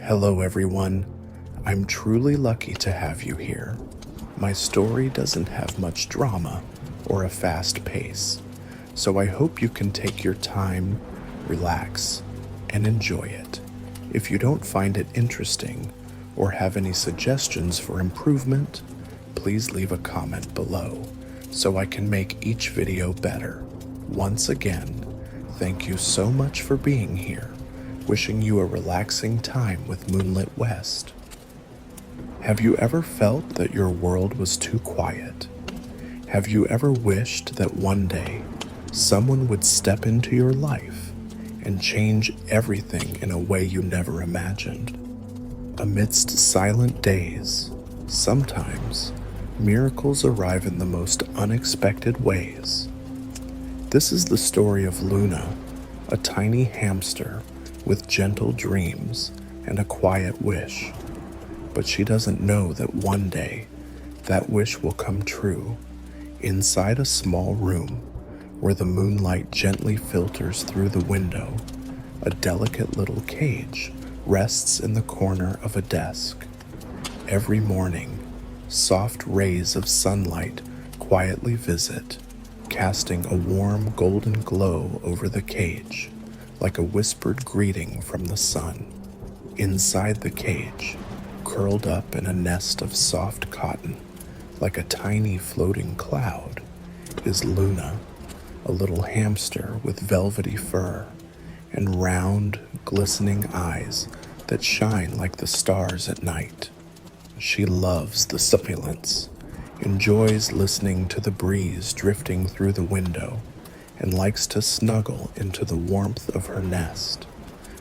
Hello everyone. I'm truly lucky to have you here. My story doesn't have much drama or a fast pace, so I hope you can take your time, relax, and enjoy it. If you don't find it interesting or have any suggestions for improvement, please leave a comment below so I can make each video better. Once again, thank you so much for being here. Wishing you a relaxing time with Moonlitwest. Have you ever felt that your world was too quiet? Have you ever wished that one day someone would step into your life and change everything in a way you never imagined? Amidst silent days, sometimes miracles arrive in the most unexpected ways. This is the story of Luna, a tiny hamster with gentle dreams and a quiet wish. But she doesn't know that one day that wish will come true inside a small room where the moonlight gently filters through the window. A delicate little cage rests in the corner of a desk. Every morning, soft rays of sunlight quietly visit, casting a warm golden glow over the cage, like a whispered greeting from the sun. Inside the cage, curled up in a nest of soft cotton, like a tiny floating cloud, is Luna, a little hamster with velvety fur and round, glistening eyes that shine like the stars at night. She loves the silence, enjoys listening to the breeze drifting through the window, and likes to snuggle into the warmth of her nest,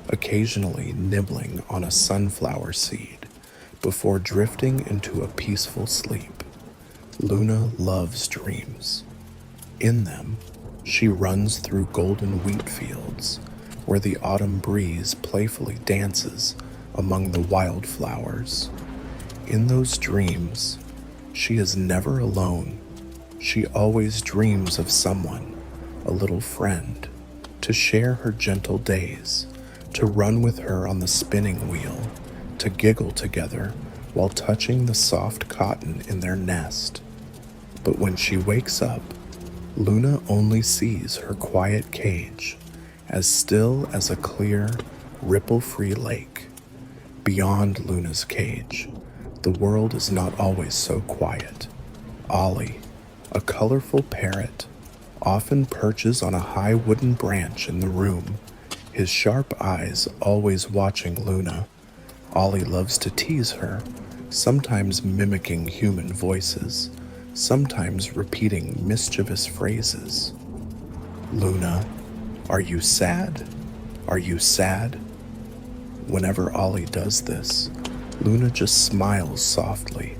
occasionally nibbling on a sunflower seed before drifting into a peaceful sleep. Luna loves dreams. In them, she runs through golden wheat fields where the autumn breeze playfully dances among the wildflowers. In those dreams, she is never alone. She always dreams of someone, a little friend, to share her gentle days, to run with her on the spinning wheel, to giggle together while touching the soft cotton in their nest. But when she wakes up, Luna only sees her quiet cage, as still as a clear, ripple-free lake. Beyond Luna's cage, the world is not always so quiet. Ollie, a colorful parrot, often perches on a high wooden branch in the room, his sharp eyes always watching Luna. Ollie loves to tease her, sometimes mimicking human voices, sometimes repeating mischievous phrases. Luna, are you sad? Are you sad? Whenever Ollie does this, Luna just smiles softly,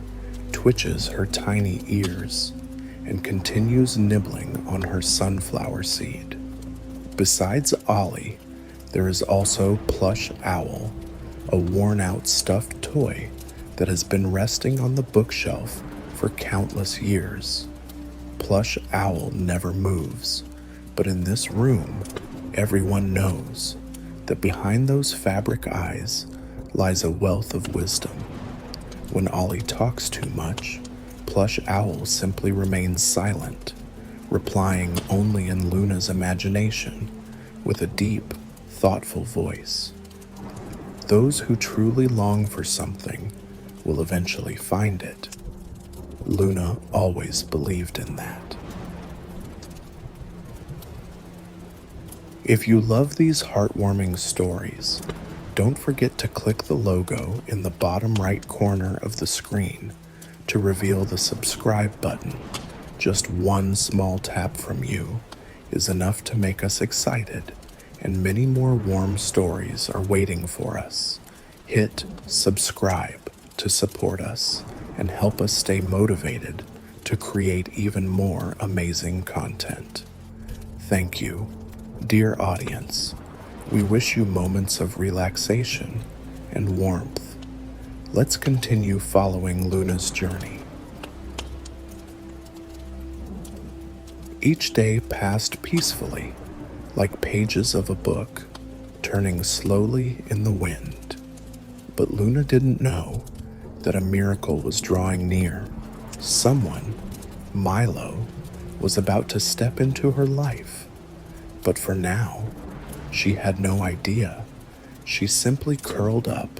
twitches her tiny ears, and continues nibbling on her sunflower seed. Besides Ollie, there is also Plush Owl, a worn-out stuffed toy that has been resting on the bookshelf for countless years. Plush Owl never moves, but in this room, everyone knows that behind those fabric eyes lies a wealth of wisdom. When Ollie talks too much, Plush Owl simply remains silent, replying only in Luna's imagination with a deep, thoughtful voice. Those who truly long for something will eventually find it. Luna always believed in that. If you love these heartwarming stories, don't forget to click the logo in the bottom right corner of the screen to reveal the subscribe button. Just one small tap from you is enough to make us excited, and many more warm stories are waiting for us. Hit subscribe to support us and help us stay motivated to create even more amazing content. Thank you, dear audience. We wish you moments of relaxation and warmth. Let's continue following Luna's journey. Each day passed peacefully, like pages of a book, turning slowly in the wind. But Luna didn't know that a miracle was drawing near. Someone, Milo, was about to step into her life. But for now, she had no idea. She simply curled up,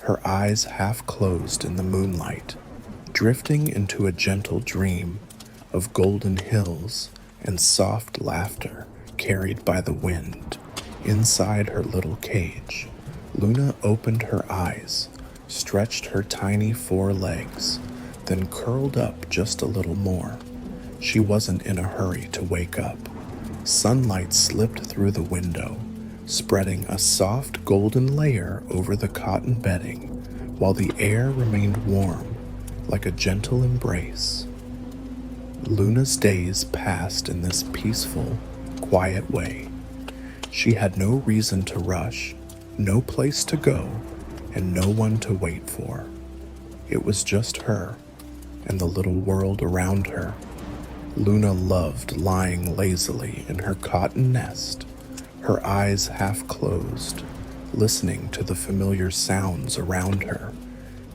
her eyes half closed in the moonlight, drifting into a gentle dream of golden hills and soft laughter carried by the wind. Inside her little cage, Luna opened her eyes, stretched her tiny 4 legs, then curled up just a little more. She wasn't in a hurry to wake up. Sunlight slipped through the window, spreading a soft golden layer over the cotton bedding, while the air remained warm, like a gentle embrace. Luna's days passed in this peaceful, quiet way. She had no reason to rush, no place to go, and no one to wait for. It was just her and the little world around her. Luna loved lying lazily in her cotton nest, her eyes half closed, listening to the familiar sounds around her.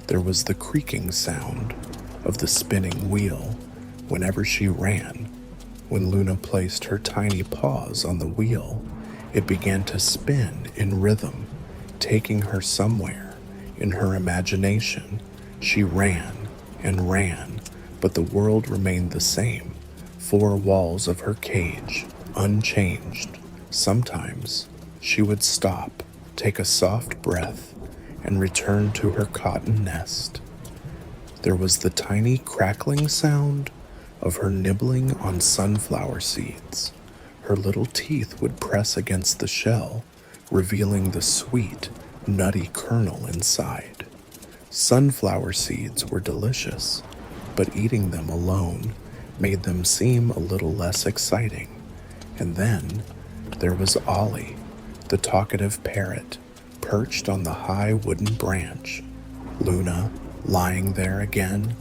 There was the creaking sound of the spinning wheel whenever she ran. When Luna placed her tiny paws on the wheel, it began to spin in rhythm, taking her somewhere. In her imagination, she ran and ran, but the world remained the same. 4 walls of her cage, unchanged. Sometimes she would stop, take a soft breath, and return to her cotton nest. There was the tiny crackling sound of her nibbling on sunflower seeds. Her little teeth would press against the shell, revealing the sweet, nutty kernel inside. Sunflower seeds were delicious, but eating them alone made them seem a little less exciting. And then there was Ollie, the talkative parrot, perched on the high wooden branch. Luna, lying there again.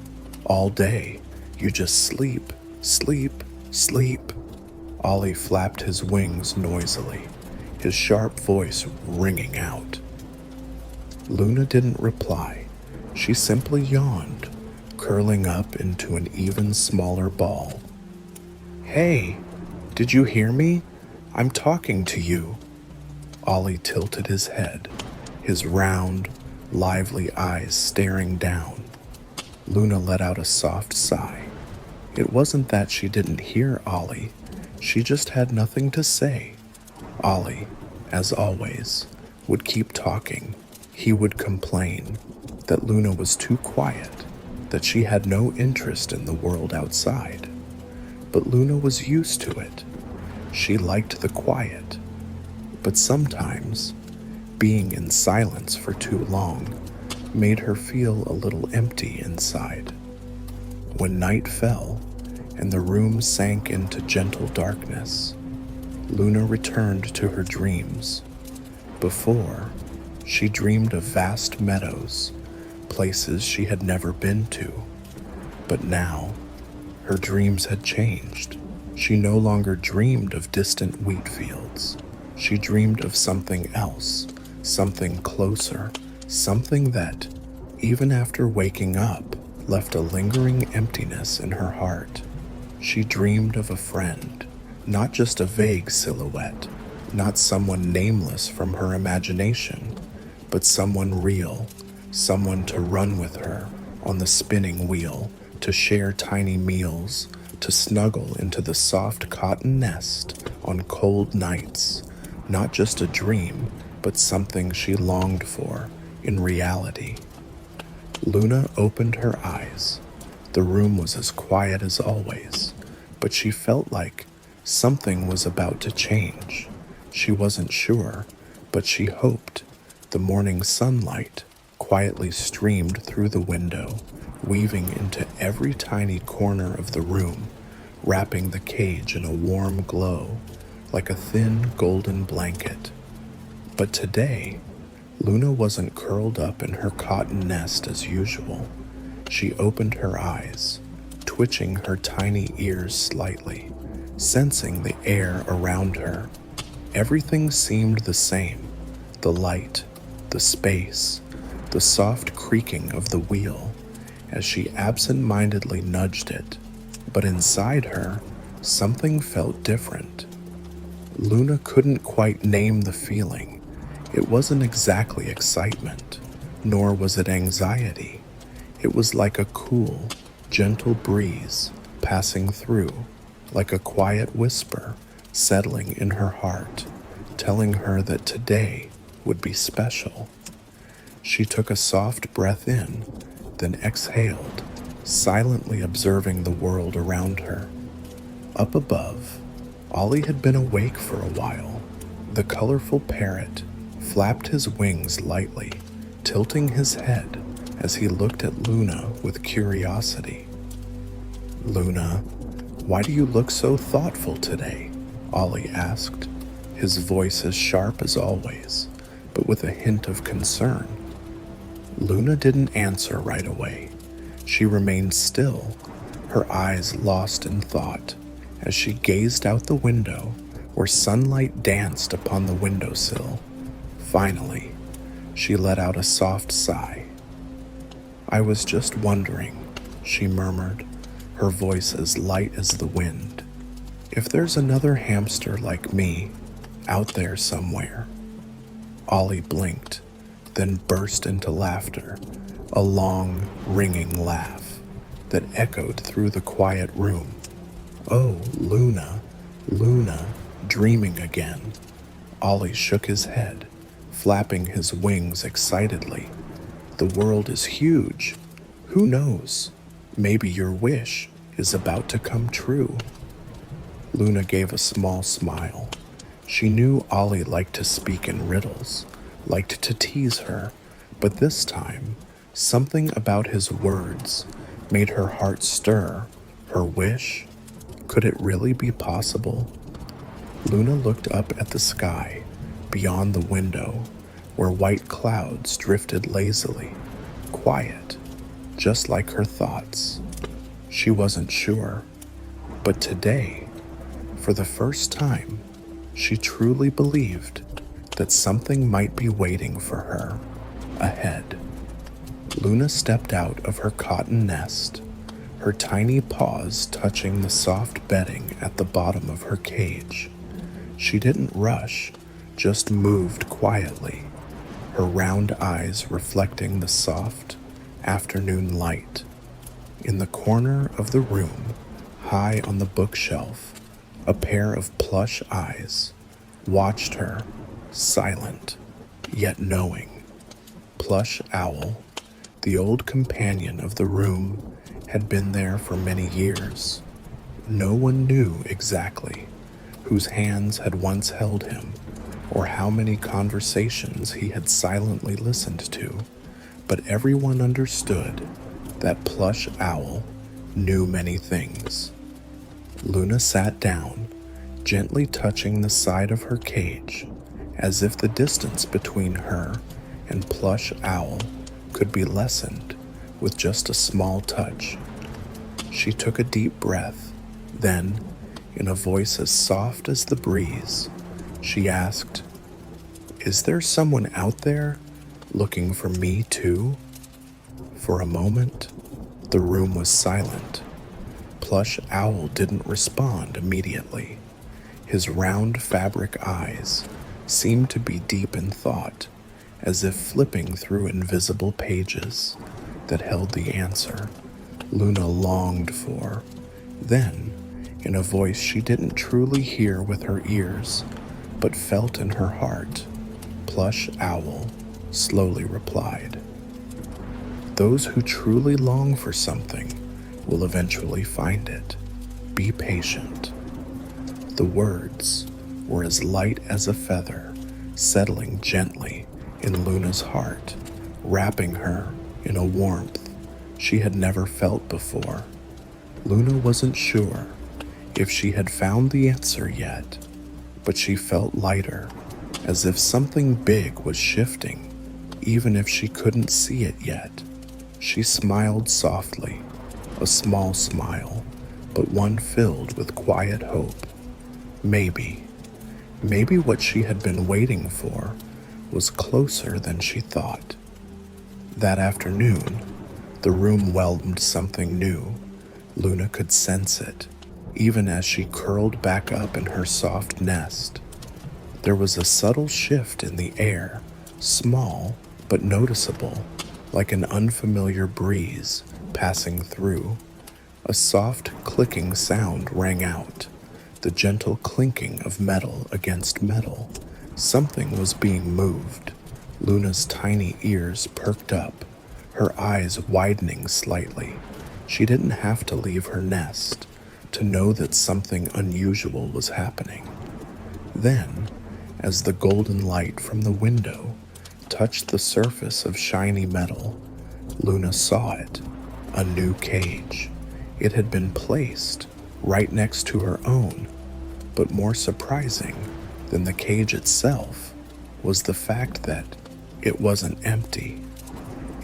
All day, you just sleep, sleep, sleep. Ollie flapped his wings noisily, his sharp voice ringing out. Luna didn't reply. She simply yawned, curling up into an even smaller ball. "Hey, did you hear me? I'm talking to you." Ollie tilted his head, his round, lively eyes staring down. Luna let out a soft sigh. It wasn't that she didn't hear Ollie, she just had nothing to say. Ollie, as always, would keep talking. He would complain that Luna was too quiet, that she had no interest in the world outside. But Luna was used to it. She liked the quiet. But sometimes, being in silence for too long made her feel a little empty inside. When night fell and the room sank into gentle darkness, Luna returned to her dreams. Before, she dreamed of vast meadows, places she had never been to. But now, her dreams had changed. She no longer dreamed of distant wheat fields. She dreamed of something else, something closer, something that, even after waking up, left a lingering emptiness in her heart. She dreamed of a friend, not just a vague silhouette, not someone nameless from her imagination, but someone real, someone to run with her on the spinning wheel, to share tiny meals, to snuggle into the soft cotton nest on cold nights. Not just a dream, but something she longed for in reality. Luna opened her eyes. The room was as quiet as always, but she felt like something was about to change. She wasn't sure, but she hoped. The morning sunlight quietly streamed through the window, weaving into every tiny corner of the room, wrapping the cage in a warm glow, like a thin golden blanket. But today, Luna wasn't curled up in her cotton nest as usual. She opened her eyes, twitching her tiny ears slightly, sensing the air around her. Everything seemed the same. The light, the space, the soft creaking of the wheel as she absent-mindedly nudged it, but inside her, something felt different. Luna couldn't quite name the feeling. It wasn't exactly excitement, nor was it anxiety. It was like a cool, gentle breeze passing through, like a quiet whisper settling in her heart, telling her that today would be special. She took a soft breath in, then exhaled, silently observing the world around her. Up above, Ollie had been awake for a while. The colorful parrot flapped his wings lightly, tilting his head as he looked at Luna with curiosity. "Luna, why do you look so thoughtful today?" Ollie asked, his voice as sharp as always, but with a hint of concern. Luna didn't answer right away. She remained still, her eyes lost in thought, as she gazed out the window where sunlight danced upon the windowsill. Finally, she let out a soft sigh. "I was just wondering," she murmured, her voice as light as the wind, "if there's another hamster like me out there somewhere." Ollie blinked, then burst into laughter, a long, ringing laugh that echoed through the quiet room. "Oh, Luna, Luna, dreaming again." Ollie shook his head, flapping his wings excitedly. "The world is huge. Who knows? Maybe your wish is about to come true." Luna gave a small smile. She knew Ollie liked to speak in riddles, liked to tease her, but this time, something about his words made her heart stir. Her wish? Could it really be possible? Luna looked up at the sky, beyond the window, where white clouds drifted lazily, quiet, just like her thoughts. She wasn't sure, but today, for the first time, she truly believed that something might be waiting for her ahead. Luna stepped out of her cotton nest, her tiny paws touching the soft bedding at the bottom of her cage. She didn't rush, just moved quietly, her round eyes reflecting the soft afternoon light. In the corner of the room, high on the bookshelf, a pair of plush eyes watched her, silent, yet knowing. Plush Owl, the old companion of the room, had been there for many years. No one knew exactly whose hands had once held him or how many conversations he had silently listened to, but everyone understood that Plush Owl knew many things. Luna sat down, gently touching the side of her cage, as if the distance between her and Plush Owl could be lessened with just a small touch. She took a deep breath, then, in a voice as soft as the breeze, she asked, "Is there someone out there looking for me too?" For a moment, the room was silent. Plush Owl didn't respond immediately. His round fabric eyes seemed to be deep in thought, as if flipping through invisible pages that held the answer Luna longed for. Then, in a voice she didn't truly hear with her ears, but felt in her heart, Plush Owl slowly replied, "Those who truly long for something will eventually find it. Be patient." The words were as light as a feather, settling gently in Luna's heart, wrapping her in a warmth she had never felt before. Luna wasn't sure if she had found the answer yet, but she felt lighter, as if something big was shifting, even if she couldn't see it yet. She smiled softly, a small smile, but one filled with quiet hope. Maybe what she had been waiting for was closer than she thought. That afternoon, the room welcomed something new. Luna could sense it, even as she curled back up in her soft nest. There was a subtle shift in the air, small but noticeable, like an unfamiliar breeze passing through. A soft clicking sound rang out, the gentle clinking of metal against metal. Something was being moved. Luna's tiny ears perked up, her eyes widening slightly. She didn't have to leave her nest to know that something unusual was happening. Then, as the golden light from the window touched the surface of shiny metal, Luna saw it, a new cage. It had been placed right next to her own, but more surprising than the cage itself was the fact that it wasn't empty.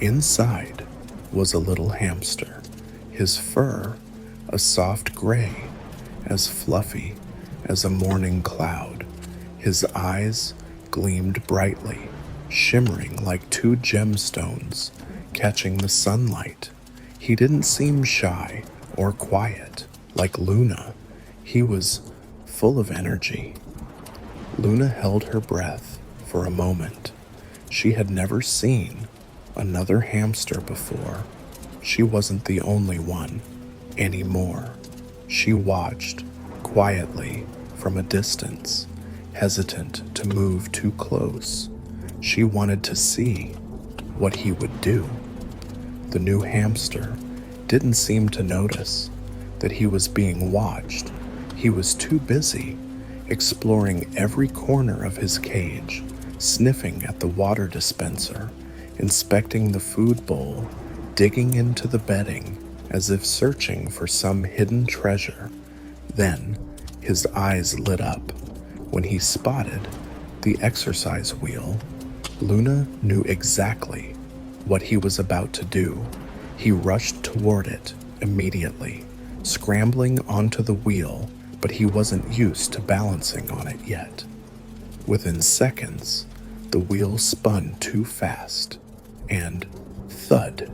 Inside was a little hamster, his fur a soft gray, as fluffy as a morning cloud. His eyes gleamed brightly, shimmering like two gemstones catching the sunlight. He didn't seem shy or quiet like Luna. He was full of energy. Luna held her breath for a moment. She had never seen another hamster before. She wasn't the only one anymore. She watched quietly from a distance, hesitant to move too close. She wanted to see what he would do. The new hamster didn't seem to notice that he was being watched. He was too busy exploring every corner of his cage, sniffing at the water dispenser, inspecting the food bowl, digging into the bedding as if searching for some hidden treasure. Then his eyes lit up when he spotted the exercise wheel. Luna knew exactly what he was about to do. He rushed toward it immediately, scrambling onto the wheel, but he wasn't used to balancing on it yet. Within seconds, the wheel spun too fast, and thud,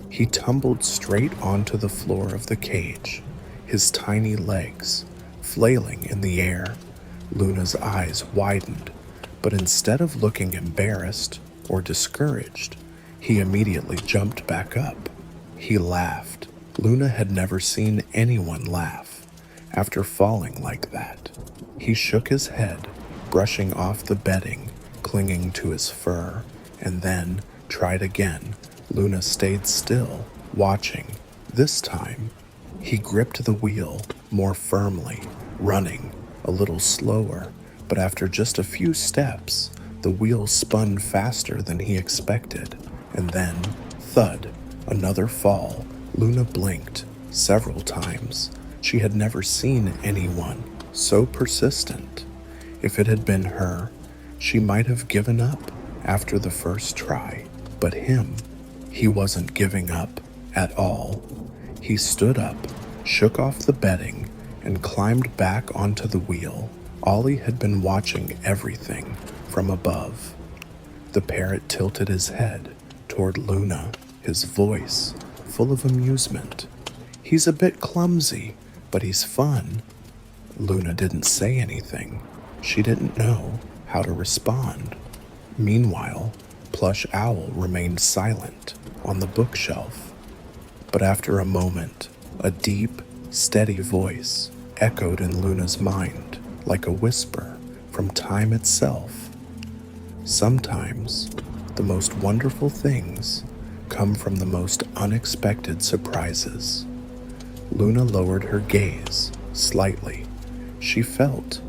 he tumbled straight onto the floor of the cage, his tiny legs flailing in the air. Luna's eyes widened, but instead of looking embarrassed or discouraged, he immediately jumped back up. He laughed. Luna had never seen anyone laugh after falling like that. He shook his head, brushing off the bedding clinging to his fur, and then tried again. Luna stayed still, watching. This time, he gripped the wheel more firmly, running a little slower, but after just a few steps, the wheel spun faster than he expected, and then, thud, another fall. Luna blinked several times. She had never seen anyone so persistent. If it had been her, she might have given up after the first try, but him, he wasn't giving up at all. He stood up, shook off the bedding, and climbed back onto the wheel. Ollie had been watching everything from above. The parrot tilted his head toward Luna, his voice full of amusement. "He's a bit clumsy, but he's fun." Luna didn't say anything. She didn't know how to respond. Meanwhile, Plush Owl remained silent on the bookshelf. But after a moment, a deep, steady voice echoed in Luna's mind like a whisper from time itself. Sometimes, the most wonderful things come from the most unexpected surprises. Luna lowered her gaze slightly. She felt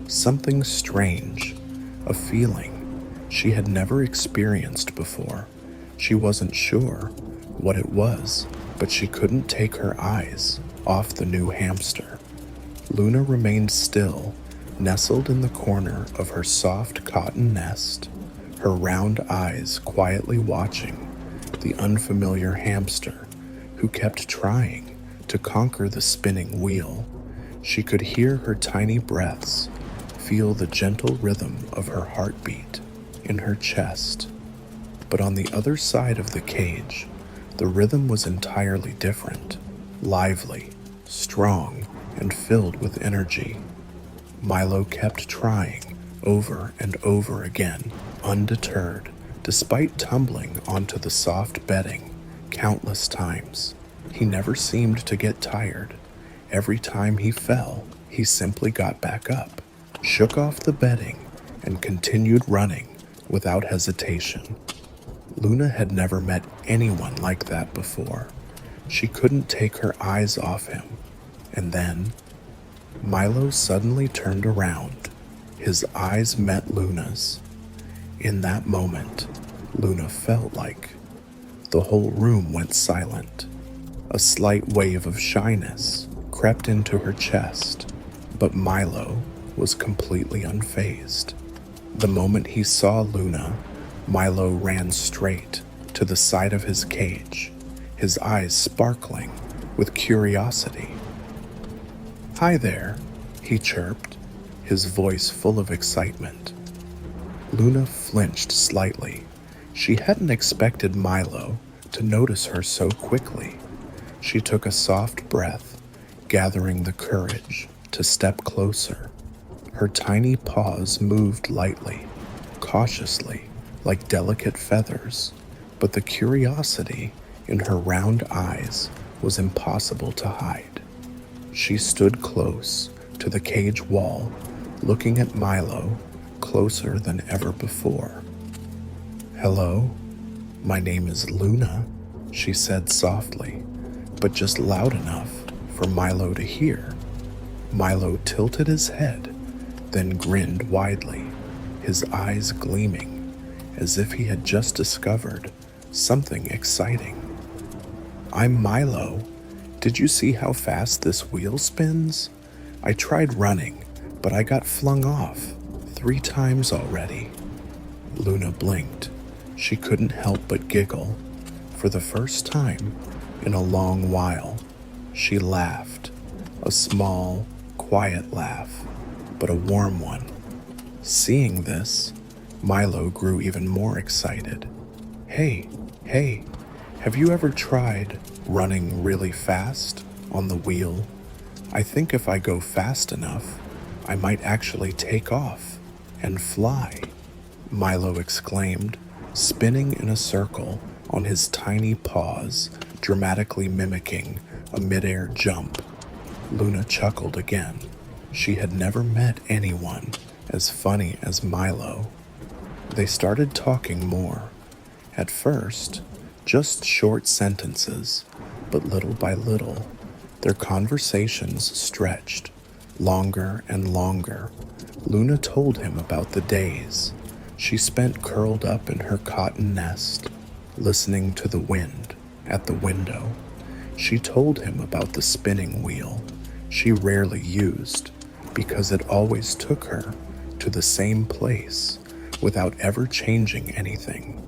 something strange, a feeling she had never experienced before. She wasn't sure what it was, but she couldn't take her eyes off the new hamster. Luna remained still, nestled in the corner of her soft cotton nest, her round eyes quietly watching the unfamiliar hamster who kept trying to conquer the spinning wheel. She could hear her tiny breaths, feel the gentle rhythm of her heartbeat in her chest. But on the other side of the cage, the rhythm was entirely different, lively, strong, and filled with energy. Milo kept trying over and over again, undeterred, despite tumbling onto the soft bedding countless times. He never seemed to get tired. Every time he fell, he simply got back up, shook off the bedding, and continued running without hesitation. Luna had never met anyone like that before. She couldn't take her eyes off him. And then, Milo suddenly turned around. His eyes met Luna's. In that moment, Luna felt like the whole room went silent. A slight wave of shyness crept into her chest, but Milo was completely unfazed. The moment he saw Luna, Milo ran straight to the side of his cage, his eyes sparkling with curiosity. "Hi there," he chirped, his voice full of excitement. Luna flinched slightly. She hadn't expected Milo to notice her so quickly. She took a soft breath, gathering the courage to step closer. Her tiny paws moved lightly, cautiously, like delicate feathers, but the curiosity in her round eyes was impossible to hide. She stood close to the cage wall, looking at Milo closer than ever before. "Hello, my name is Luna," she said softly, but just loud enough for Milo to hear. Milo tilted his head, then grinned widely, his eyes gleaming as if he had just discovered something exciting. "I'm Milo. Did you see how fast this wheel spins? I tried running, but I got flung off 3 times already." Luna blinked. She couldn't help but giggle. For the first time in a long while, she laughed. A small, quiet laugh, but a warm one. Seeing this, Milo grew even more excited. Hey, have you ever tried running really fast on the wheel? I think if I go fast enough, I might actually take off and fly," Milo exclaimed, spinning in a circle on his tiny paws, dramatically mimicking a midair jump. Luna chuckled again. She had never met anyone as funny as Milo. They started talking more. At first, just short sentences, but little by little, their conversations stretched, longer and longer. Luna told him about the days she spent curled up in her cotton nest, listening to the wind at the window. She told him about the spinning wheel she rarely used because it always took her to the same place without ever changing anything.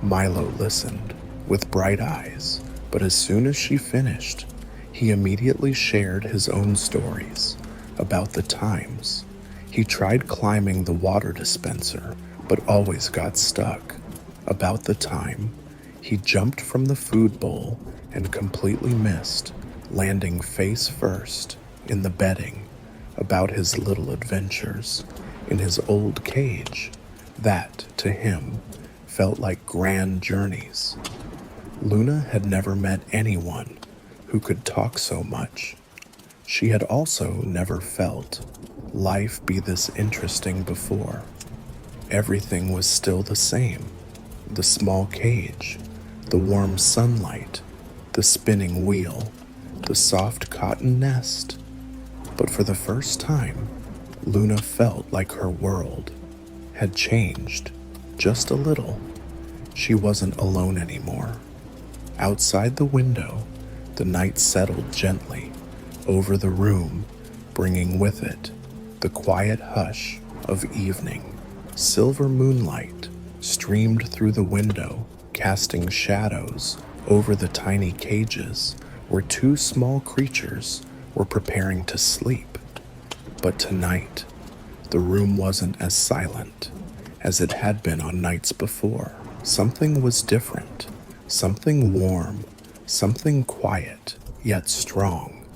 Milo listened with bright eyes, but as soon as she finished, he immediately shared his own stories about the times he tried climbing the water dispenser but always got stuck, about the time he jumped from the food bowl and completely missed, landing face first in the bedding, about his little adventures in his old cage that, to him, felt like grand journeys. Luna had never met anyone who could talk so much. She had also never felt life be this interesting before. Everything was still the same. The small cage, the warm sunlight, the spinning wheel, the soft cotton nest. But for the first time, Luna felt like her world had changed just a little. She wasn't alone anymore. Outside the window, the night settled gently over the room, bringing with it the quiet hush of evening. Silver moonlight streamed through the window, casting shadows over the tiny cages where 2 small creatures were preparing to sleep. But tonight, the room wasn't as silent as it had been on nights before. Something was different, something warm, something quiet, yet strong.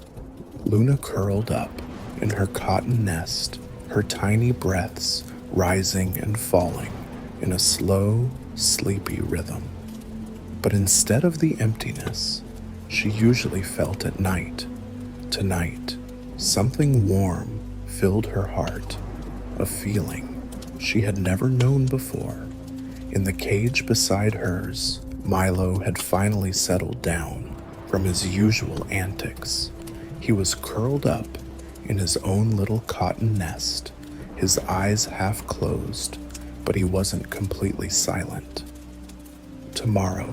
Luna curled up in her cotton nest, her tiny breaths rising and falling in a slow, sleepy rhythm. But instead of the emptiness she usually felt at night, tonight, something warm filled her heart, a feeling she had never known before. In the cage beside hers, Milo had finally settled down from his usual antics. He was curled up in his own little cotton nest, his eyes half closed, but he wasn't completely silent. Tomorrow,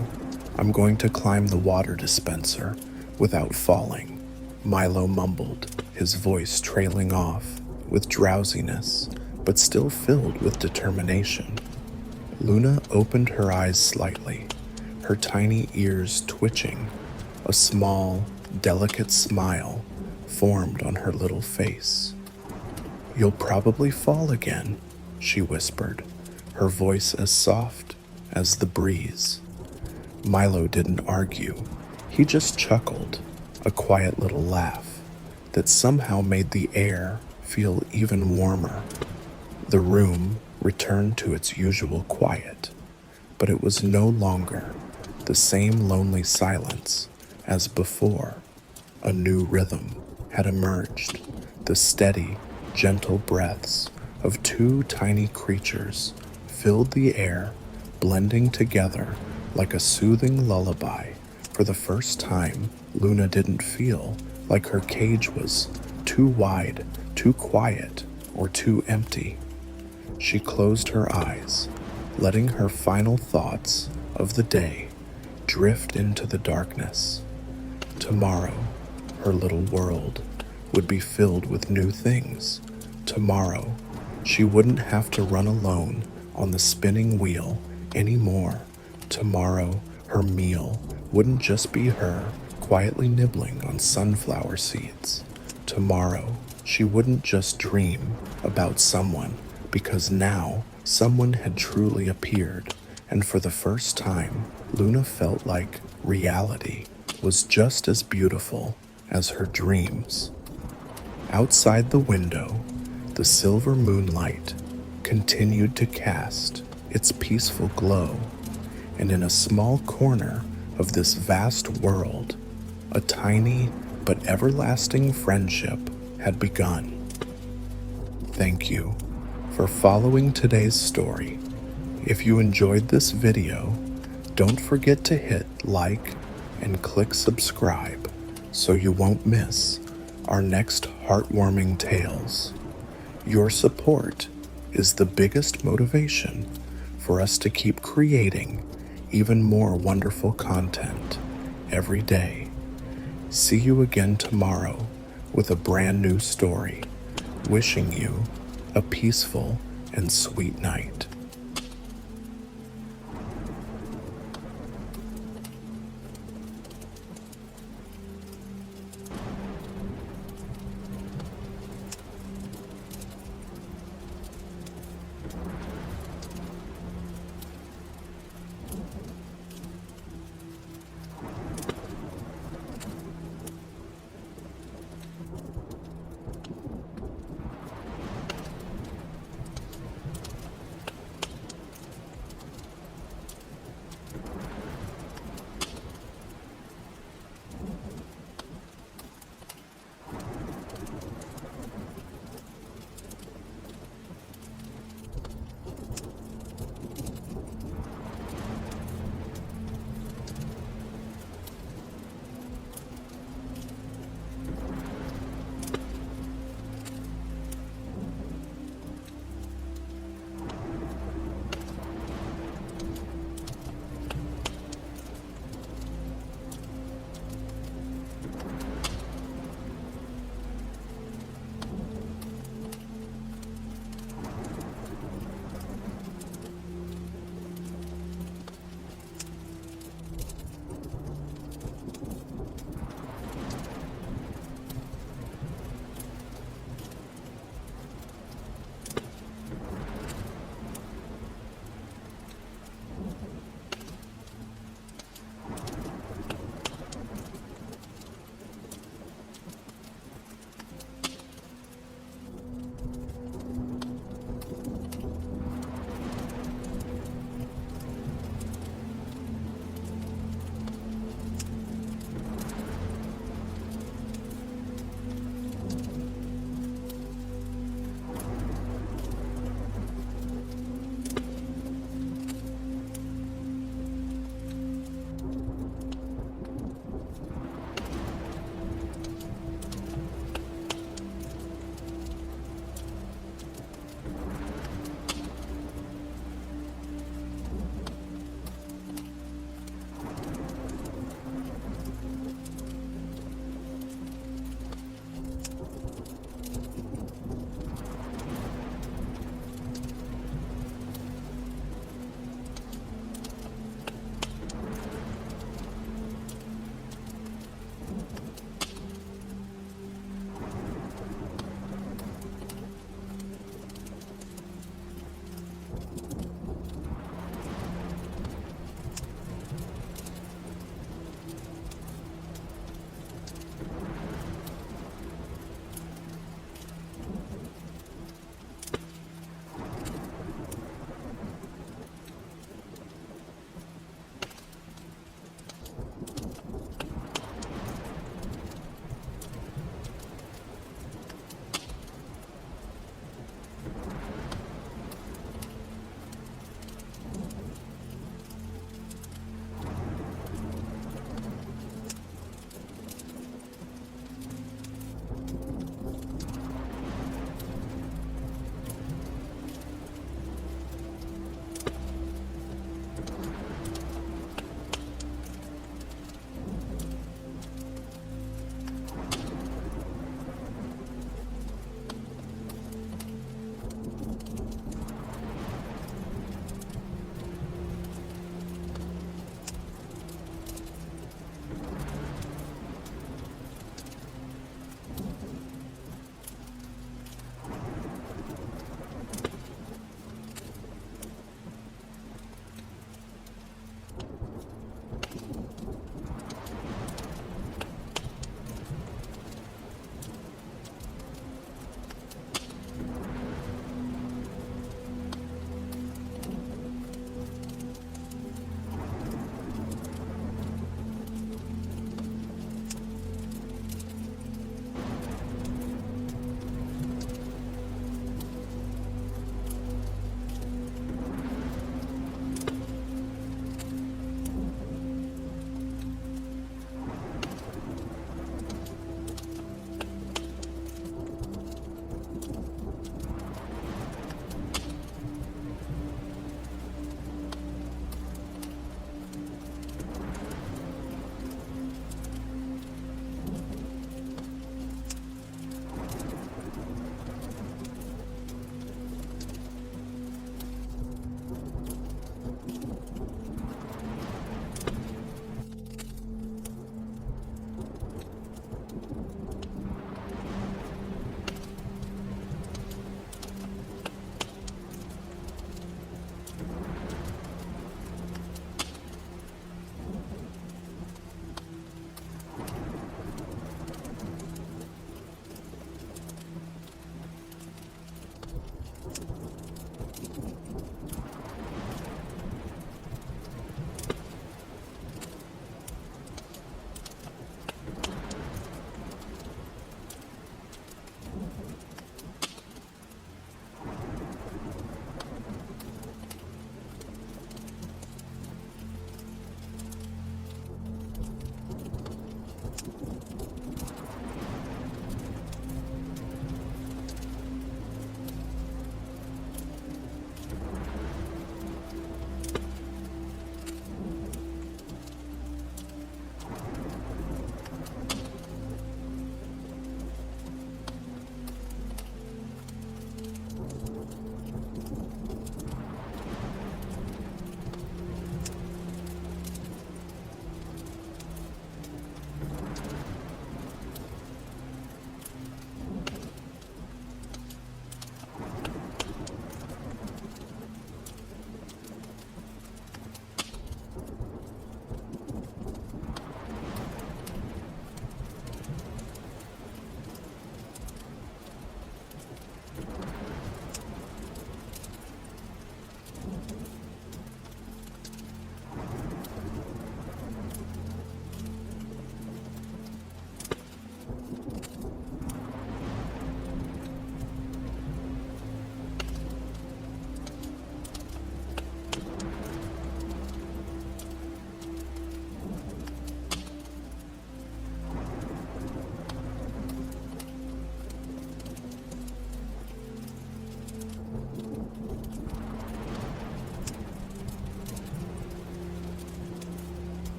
I'm going to climb the water dispenser without falling, Milo mumbled, his voice trailing off with drowsiness, but still filled with determination. Luna opened her eyes slightly, her tiny ears twitching. A small, delicate smile formed on her little face. "You'll probably fall again," she whispered, her voice as soft as the breeze. Milo didn't argue. He just chuckled, a quiet little laugh that somehow made the air feel even warmer. The room returned to its usual quiet, but it was no longer the same lonely silence as before. A new rhythm had emerged, the steady, gentle breaths of two tiny creatures filled the air, blending together like a soothing lullaby. For the first time, Luna didn't feel like her cage was too wide, too quiet, or too empty. She closed her eyes, letting her final thoughts of the day drift into the darkness. Tomorrow, her little world would be filled with new things. Tomorrow, she wouldn't have to run alone on the spinning wheel anymore. Tomorrow, her meal wouldn't just be her quietly nibbling on sunflower seeds. Tomorrow, she wouldn't just dream about someone, because now someone had truly appeared, and for the first time, Luna felt like reality was just as beautiful as her dreams. Outside the window, the silver moonlight continued to cast its peaceful glow, and in a small corner of this vast world, a tiny but everlasting friendship had begun. Thank you for following today's story. If you enjoyed this video, don't forget to hit like and click subscribe so you won't miss our next heartwarming tales. Your support is the biggest motivation for us to keep creating even more wonderful content every day. See you again tomorrow with a brand new story. Wishing you a peaceful and sweet night.